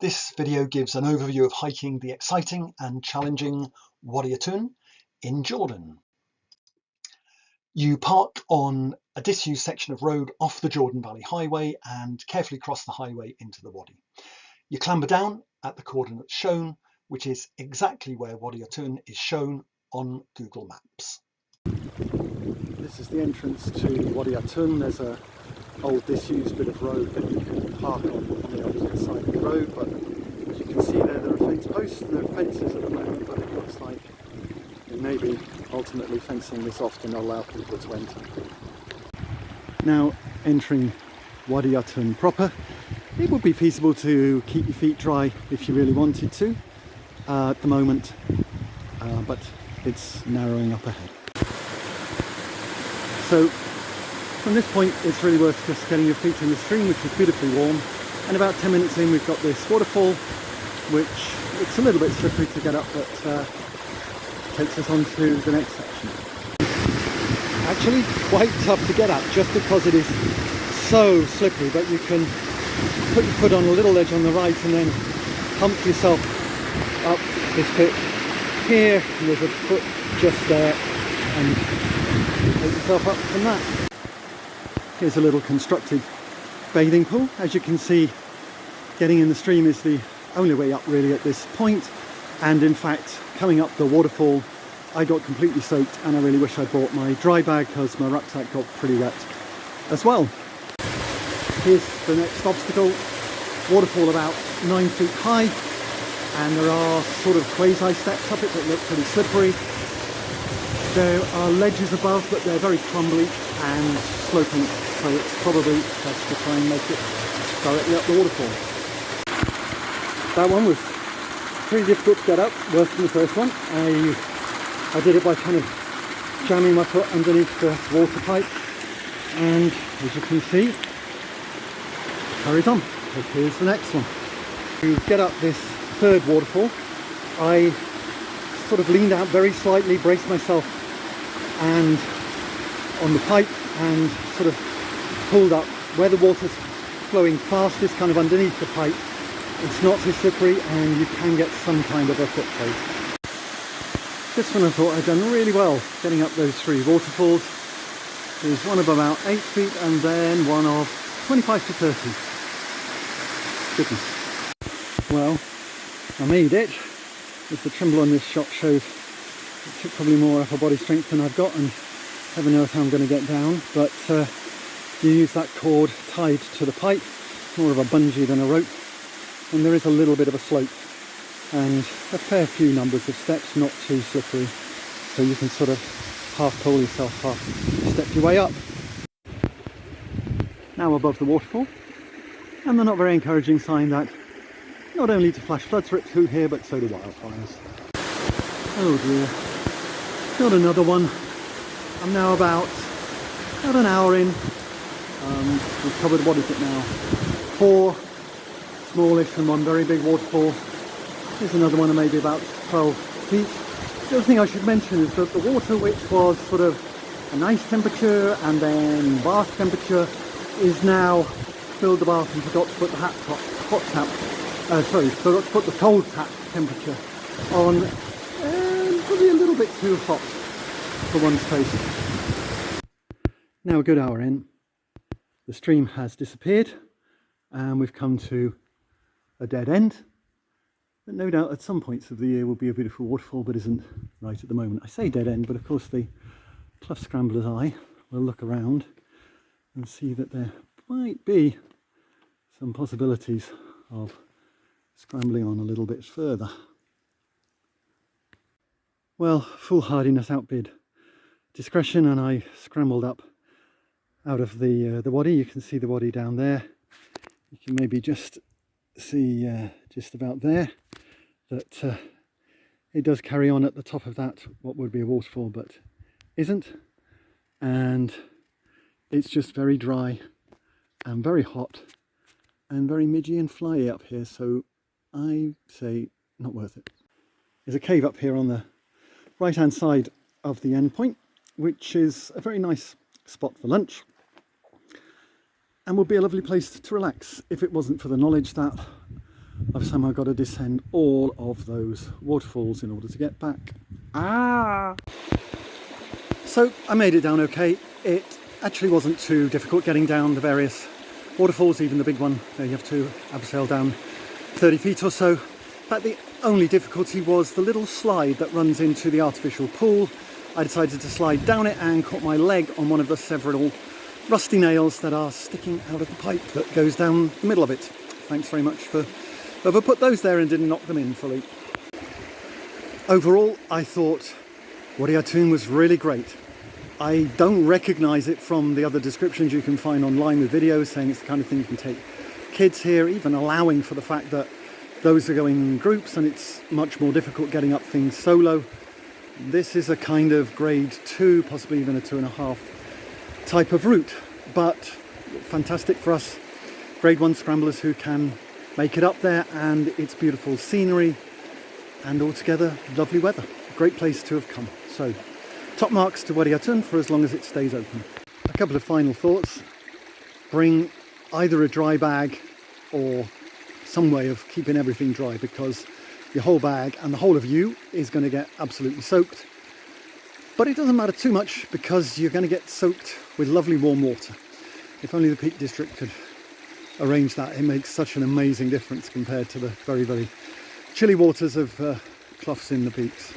This video gives an overview of hiking the exciting and challenging Wadi Attun in Jordan. You park on a disused section of road off the Jordan Valley Highway and carefully cross the highway into the wadi. You clamber down at the coordinates shown, which is exactly where Wadi Attun is shown on Google Maps. This is the entrance to Wadi Attun. There's an old disused bit of road that you can park on the opposite side of the road, but as you can see there are fence posts, no fences at the moment, but it looks like they may be ultimately fencing this off to not allow people to enter. Now entering Wadi Attun proper, it would be feasible to keep your feet dry if you really wanted to at the moment, but it's narrowing up ahead. So from this point it's really worth just getting your feet in the stream, which is beautifully warm, and about 10 minutes in we've got this waterfall, which it's a little bit slippery to get up, but takes us on to the next section. Actually quite tough to get up just because it is so slippery, but you can put your foot on a little ledge on the right and then pump yourself up this bit here, and there's a foot just there, and take yourself up from that. Here's a little constructed bathing pool. As you can see, getting in the stream is the only way up really at this point, and in fact coming up the waterfall I got completely soaked, and I really wish I brought my dry bag because my rucksack got pretty wet as well. Here's the next obstacle, waterfall about 9 feet high, and there are sort of quasi steps up it that look pretty slippery. There are ledges above, but they're very crumbly and sloping, so it's probably best to try and make it directly up the waterfall. That one was pretty difficult to get up, worse than the first one. I did it by kind of jamming my foot underneath the water pipe, and as you can see, carries on. So here's the next one. To get up this third waterfall, I sort of leaned out very slightly, braced myself and on the pipe, and sort of pulled up. Where the water's flowing fastest, kind of underneath the pipe, it's not so slippery and you can get some kind of a foot trace. This one I thought I'd done really well, getting up those 3 waterfalls. There's one of about 8 feet and then one of 25 to 30. Goodness. Well, I made it. As the tremble on this shot shows, it took probably more upper body strength than I've got, and heaven knows how I'm going to get down, but you use that cord tied to the pipe, more of a bungee than a rope, and there is a little bit of a slope and a fair few numbers of steps, not too slippery, so you can sort of half pull yourself, half step your way up. Now above the waterfall, and the not very encouraging sign that not only do flash floods rip through here, but so do wildfires. Oh dear, got another one. I'm now about an hour in. We've covered, what is it now, 4 smallish and 1 very big waterfall. Here's another one of maybe about 12 feet. The other thing I should mention is that the water, which was sort of a nice temperature and then bath temperature, is now filled the bath and forgot to put the forgot to put the cold tap temperature on, and probably a little bit too hot for one's taste. Now a good hour in, the stream has disappeared and we've come to a dead end that no doubt at some points of the year will be a beautiful waterfall, but isn't right at the moment. I say dead end, but of course the Clough Scrambler's eye will look around and see that there might be some possibilities of scrambling on a little bit further. Well, foolhardiness outbid discretion, and I scrambled up out of the wadi. You can see the wadi down there. You can maybe just see just about there that it does carry on at the top of that, what would be a waterfall but isn't, and it's just very dry and very hot and very midgy and flyy up here, so I say not worth it. There's a cave up here on the right hand side of the end point, which is a very nice spot for lunch and would be a lovely place to relax if it wasn't for the knowledge that I've somehow got to descend all of those waterfalls in order to get back. So I made it down okay. It actually wasn't too difficult getting down the various waterfalls, even the big one. There you have to abseil down 30 feet or so. But the only difficulty was the little slide that runs into the artificial pool. I decided to slide down it and caught my leg on one of the several rusty nails that are sticking out of the pipe that goes down the middle of it. Thanks very much for whoever put those there and didn't knock them in fully. Overall, I thought Wadi Attun was really great. I don't recognise it from the other descriptions you can find online with videos saying it's the kind of thing you can take kids here, even allowing for the fact that those are going in groups and it's much more difficult getting up things solo. This is a kind of grade 2, possibly even a 2.5 type of route, but fantastic for us grade 1 scramblers who can make it up there, and it's beautiful scenery and altogether lovely weather. Great place to have come. So top marks to Wadi Attun for as long as it stays open. A couple of final thoughts. Bring either a dry bag or some way of keeping everything dry, because your whole bag and the whole of you is going to get absolutely soaked. But it doesn't matter too much because you're going to get soaked with lovely warm water. If only the Peak District could arrange that. It makes such an amazing difference compared to the very, very chilly waters of Cloughs in the Peaks.